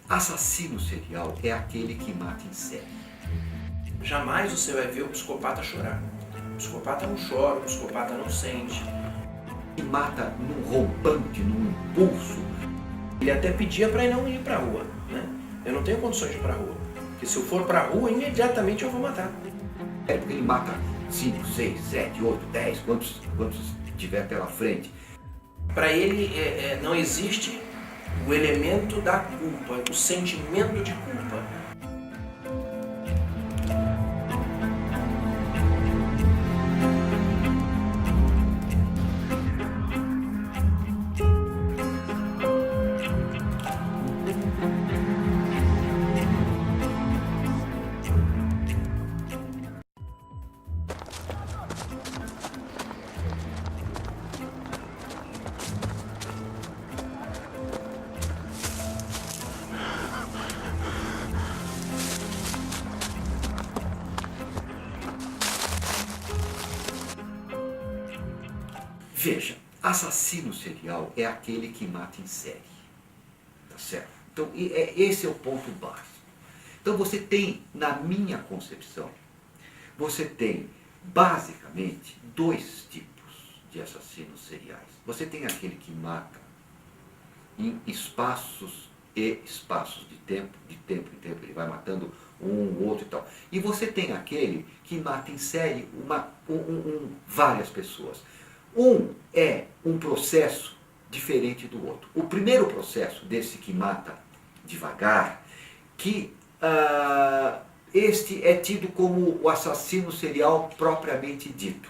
Assassino serial é aquele que mata em série. Jamais você vai ver o psicopata chorar. O psicopata não chora, o psicopata não sente. Que mata num rompante, num impulso. Ele até pedia para não ir pra rua, né? Eu não tenho condições de ir pra rua. Porque se eu for pra rua, imediatamente eu vou matar. É porque ele mata 5, 6, 7, 8, 10, quantos tiver pela frente. Para ele não existe o elemento da culpa, o sentimento de culpa. Veja, assassino serial é aquele que mata em série. Tá certo? Então, esse é o ponto básico. Então você tem, na minha concepção, você tem basicamente dois tipos de assassinos seriais. Você tem aquele que mata em espaços e espaços de tempo em tempo, ele vai matando um, outro e tal. E você tem aquele que mata em série várias pessoas. Um é um processo diferente do outro. O primeiro processo desse que mata devagar, que este é tido como o assassino serial propriamente dito,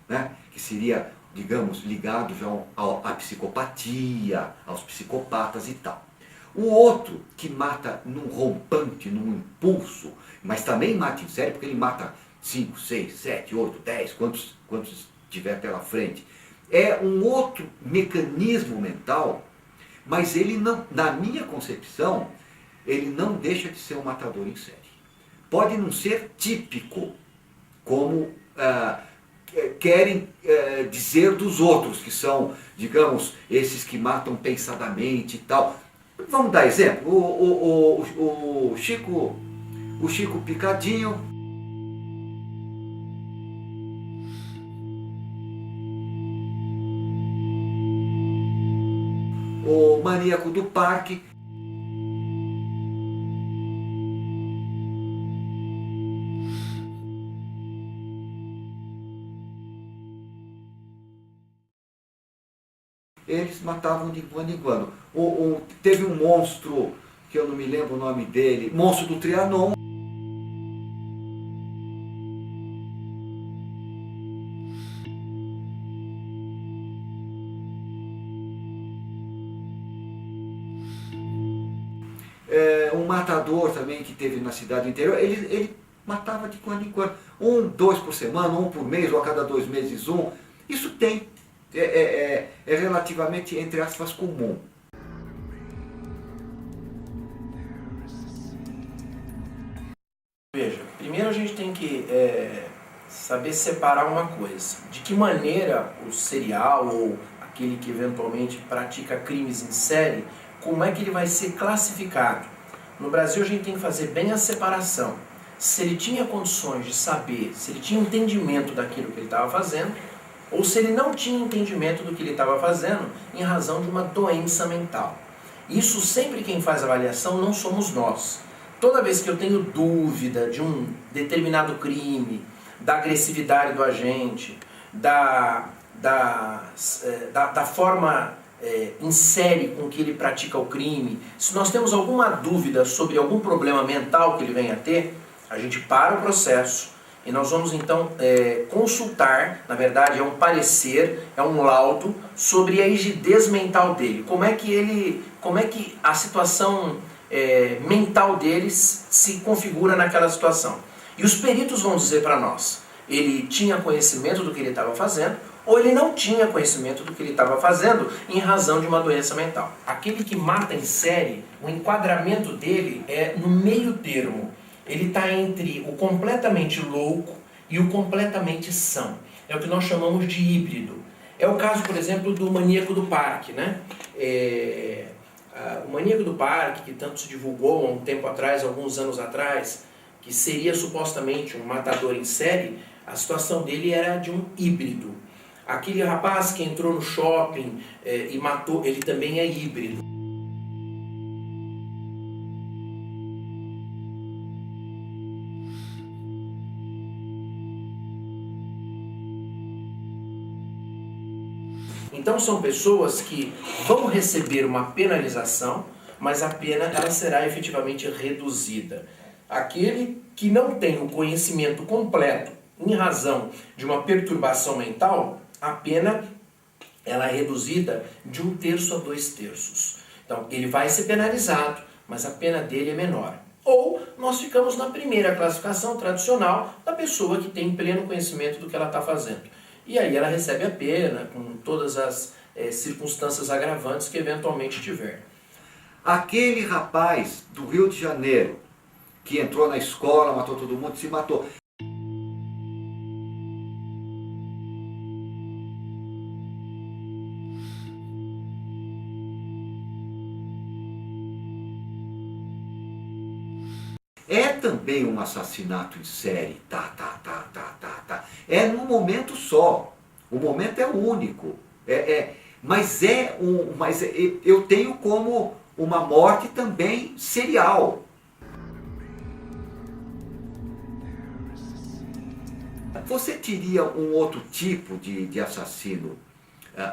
né? Que seria, digamos, ligado já à psicopatia, aos psicopatas e tal. O outro que mata num rompante, num impulso, mas também mata em série, porque ele mata 5, 6, 7, 8, 10, quantos tiver pela frente, é um outro mecanismo mental, mas ele não, na minha concepção, ele não deixa de ser um matador em série. Pode não ser típico, como querem dizer dos outros, que são, digamos, esses que matam pensadamente e tal. Vamos dar exemplo, o Chico Picadinho, o Maníaco do Parque. Eles matavam de quando em quando. Teve um monstro, que eu não me lembro o nome dele, monstro do Trianon. Um matador também que teve na cidade interior, ele matava de quando em quando. 1, 2 por semana, 1 por mês, ou a cada 2 meses 1. Isso tem. É relativamente, entre aspas, comum. Veja, primeiro a gente tem que saber separar uma coisa. De que maneira o serial ou aquele que eventualmente pratica crimes em série, como é que ele vai ser classificado? No Brasil a gente tem que fazer bem a separação. Se ele tinha condições de saber, se ele tinha entendimento daquilo que ele estava fazendo, ou se ele não tinha entendimento do que ele estava fazendo em razão de uma doença mental. Isso sempre quem faz avaliação não somos nós. Toda vez que eu tenho dúvida de um determinado crime, da agressividade do agente, da forma em série com que ele pratica o crime, se nós temos alguma dúvida sobre algum problema mental que ele venha a ter, a gente para o processo e nós vamos então consultar, na verdade é um parecer, é um laudo sobre a rigidez mental dele, como é que a situação mental deles se configura naquela situação. E os peritos vão dizer para nós, ele tinha conhecimento do que ele estava fazendo, ou ele não tinha conhecimento do que ele estava fazendo em razão de uma doença mental. Aquele que mata em série, o enquadramento dele é no meio termo. Ele está entre o completamente louco e o completamente são. É o que nós chamamos de híbrido. É o caso, por exemplo, do Maníaco do Parque, né? O Maníaco do Parque, que tanto se divulgou há um tempo atrás, alguns anos atrás, que seria supostamente um matador em série, a situação dele era de um híbrido. Aquele rapaz que entrou no shopping e matou, ele também é híbrido. Então são pessoas que vão receber uma penalização, mas a pena ela será efetivamente reduzida. Aquele que não tem o conhecimento completo em razão de uma perturbação mental, a pena ela é reduzida de 1/3 a 2/3. Então ele vai ser penalizado, mas a pena dele é menor. Ou nós ficamos na primeira classificação tradicional da pessoa que tem pleno conhecimento do que ela está fazendo. E aí ela recebe a pena com todas as circunstâncias agravantes que eventualmente tiver. Aquele rapaz do Rio de Janeiro, que entrou na escola, matou todo mundo e se matou. É também um assassinato em série. É num momento só. O momento é único. Mas eu tenho como uma morte também serial. Você teria um outro tipo de assassino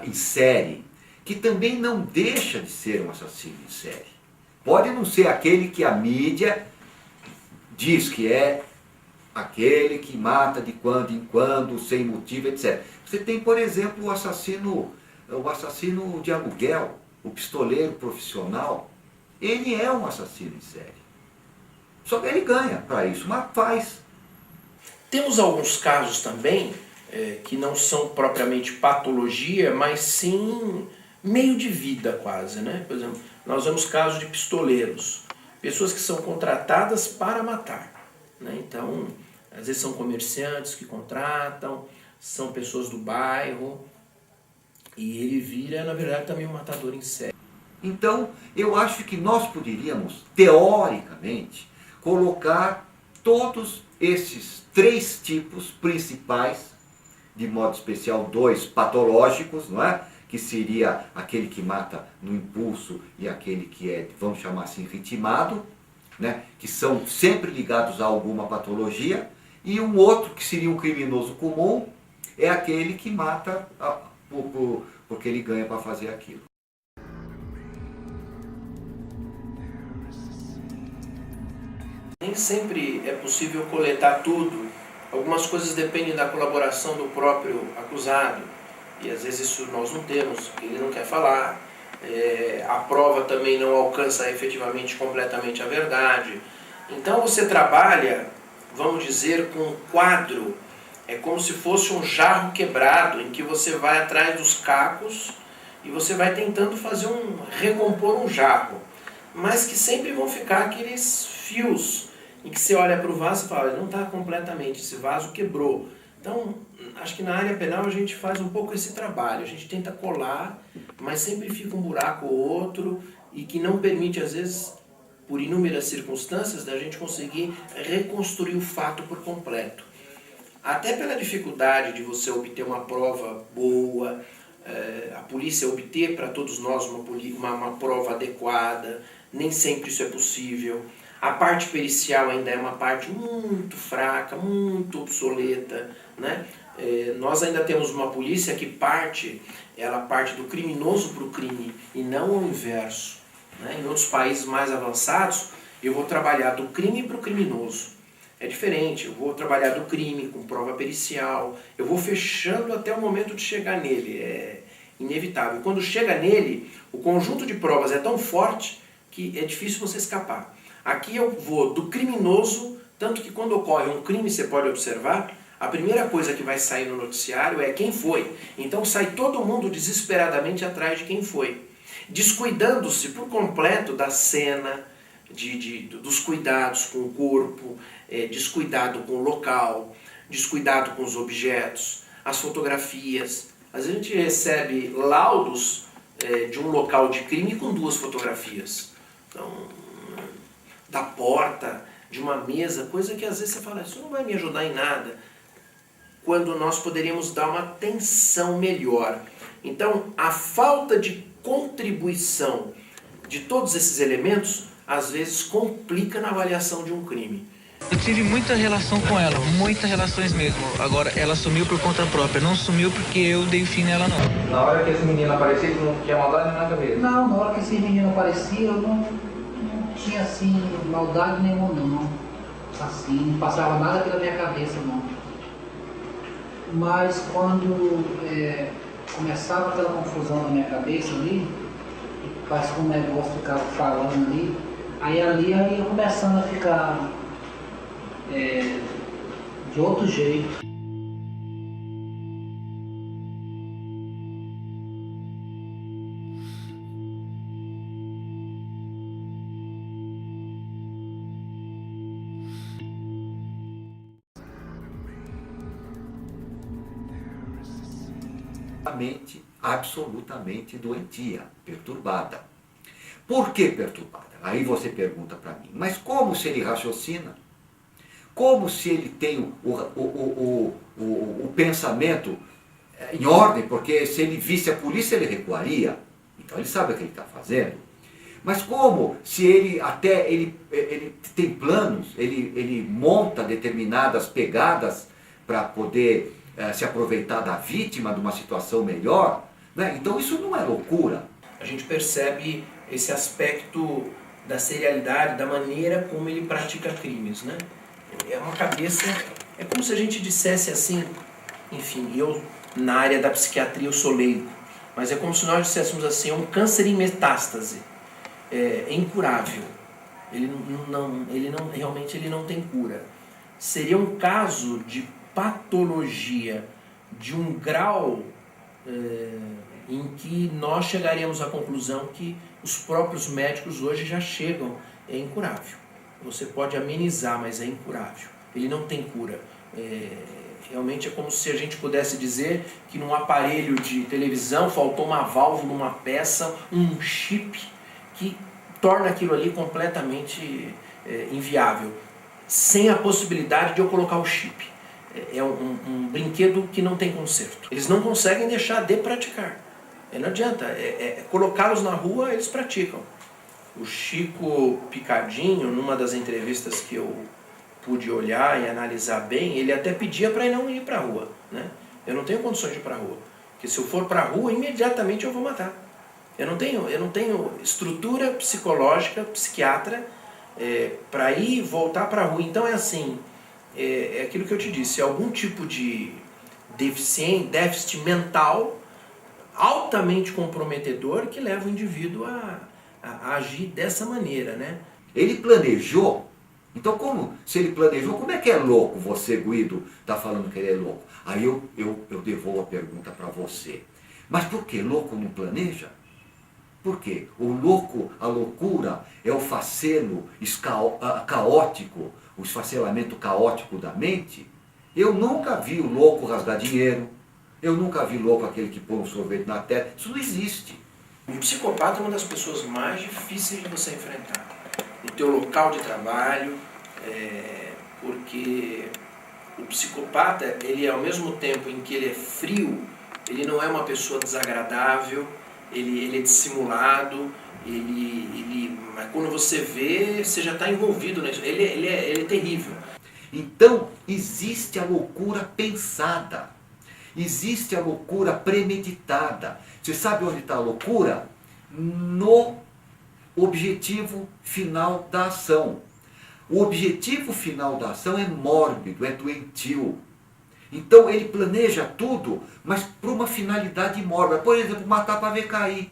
em série que também não deixa de ser um assassino em série. Pode não ser aquele que a mídia diz que é aquele que mata de quando em quando, sem motivo, etc. Você tem, por exemplo, o assassino de aluguel, o pistoleiro profissional. Ele é um assassino em série. Só que ele ganha para isso, mas faz. Temos alguns casos também que não são propriamente patologia, mas sim meio de vida quase, né? Por exemplo, nós vemos casos de pistoleiros, pessoas que são contratadas para matar, né? Então, às vezes são comerciantes que contratam, são pessoas do bairro, e ele vira, na verdade, também um matador em série. Então, eu acho que nós poderíamos, teoricamente, colocar todos esses 3 tipos principais, de modo especial 2 patológicos, não é? Que seria aquele que mata no impulso e aquele que é, vamos chamar assim, ritmado, né? Que são sempre ligados a alguma patologia, e um outro que seria um criminoso comum, é aquele que mata porque ele ganha para fazer aquilo. Nem sempre é possível coletar tudo. Algumas coisas dependem da colaboração do próprio acusado, e às vezes isso nós não temos, ele não quer falar. A prova também não alcança efetivamente completamente a verdade. Então você trabalha, vamos dizer, com um quadro, é como se fosse um jarro quebrado, em que você vai atrás dos cacos e você vai tentando recompor um jarro, mas que sempre vão ficar aqueles fios em que você olha para o vaso e fala, não está completamente, esse vaso quebrou. Então, acho que na área penal a gente faz um pouco esse trabalho, a gente tenta colar, mas sempre fica um buraco ou outro, e que não permite, às vezes, por inúmeras circunstâncias, da gente conseguir reconstruir o fato por completo. Até pela dificuldade de você obter uma prova boa, a polícia obter para todos nós uma prova adequada, nem sempre isso é possível. A parte pericial ainda é uma parte muito fraca, muito obsoleta, né? Nós ainda temos uma polícia que ela parte do criminoso para o crime e não o inverso, né? Em outros países mais avançados, eu vou trabalhar do crime para o criminoso. É diferente, eu vou trabalhar do crime com prova pericial, eu vou fechando até o momento de chegar nele, é inevitável. Quando chega nele, o conjunto de provas é tão forte que é difícil você escapar. Aqui eu vou do criminoso, tanto que quando ocorre um crime, você pode observar, a primeira coisa que vai sair no noticiário é quem foi. Então sai todo mundo desesperadamente atrás de quem foi, descuidando-se por completo da cena, dos cuidados com o corpo, descuidado com o local, descuidado com os objetos, as fotografias. Às vezes a gente recebe laudos de um local de crime com 2 fotografias. Então, da porta, de uma mesa, coisa que às vezes você fala, isso não vai me ajudar em nada, quando nós poderíamos dar uma atenção melhor. Então, a falta de contribuição de todos esses elementos, às vezes complica na avaliação de um crime. Eu tive muita relação com ela, muitas relações mesmo. Agora, ela sumiu por conta própria, não sumiu porque eu dei fim nela, não. Na hora que esse menino aparecia, tu não tinha maldade na cabeça? Não, na hora que esse menino aparecia, eu não tinha, assim, maldade nenhuma, não. Assim, não passava nada pela minha cabeça, não. Mas quando começava aquela confusão na minha cabeça ali, parece que o negócio ficava falando ali eu ia começando a ficar de outro jeito. Absolutamente doentia, perturbada. Por que perturbada? Aí você pergunta para mim, mas como se ele raciocina? Como se ele tem o pensamento em ordem? Porque se ele visse a polícia, ele recuaria. Então ele sabe o que ele está fazendo. Mas como se ele tem planos, ele monta determinadas pegadas para poder se aproveitar da vítima de uma situação melhor, né? Então isso não é loucura. A gente percebe esse aspecto da serialidade, da maneira como ele pratica crimes, né? É uma cabeça, é como se a gente dissesse assim, enfim, eu na área da psiquiatria eu sou leigo, mas é como se nós disséssemos assim, é um câncer em metástase, é incurável, realmente ele não tem cura. Seria um caso de patologia de um grau em que nós chegaríamos à conclusão que os próprios médicos hoje já chegam, é incurável. Você pode amenizar, mas é incurável. Ele não tem cura. Realmente é como se a gente pudesse dizer que num aparelho de televisão faltou uma válvula, uma peça, um chip que torna aquilo ali completamente inviável, sem a possibilidade de eu colocar o chip. É um brinquedo que não tem conserto. Eles não conseguem deixar de praticar. Não adianta, colocá-los na rua, eles praticam. O Chico Picadinho, numa das entrevistas que eu pude olhar e analisar bem, ele até pedia para não ir para a rua, né? Eu não tenho condições de ir para a rua, porque se eu for para a rua, imediatamente eu vou matar. Eu não tenho estrutura psicológica, psiquiatra, para ir e voltar para a rua. Então é assim, é aquilo que eu te disse, é algum tipo de déficit mental altamente comprometedor que leva o indivíduo a agir dessa maneira, né? Ele planejou. Então, se ele planejou, como é que é louco você, Guido, está falando que ele é louco? Aí eu devolvo a pergunta para você. Mas por que louco não planeja? Por quê? A loucura é o facelo caótico, o esfacelamento caótico da mente. Eu nunca vi o louco rasgar dinheiro, eu nunca vi louco aquele que põe um sorvete na testa. Isso não existe. Um psicopata é uma das pessoas mais difíceis de você enfrentar. No teu local de trabalho, porque o psicopata, ele ao mesmo tempo em que ele é frio, ele não é uma pessoa desagradável, ele é dissimulado, mas quando você vê, você já está envolvido nisso. Ele é terrível. Então, existe a loucura pensada. Existe a loucura premeditada. Você sabe onde está a loucura? No objetivo final da ação. O objetivo final da ação é mórbido, é doentio. Então ele planeja tudo, mas para uma finalidade mórbida. Por exemplo, matar para ver cair.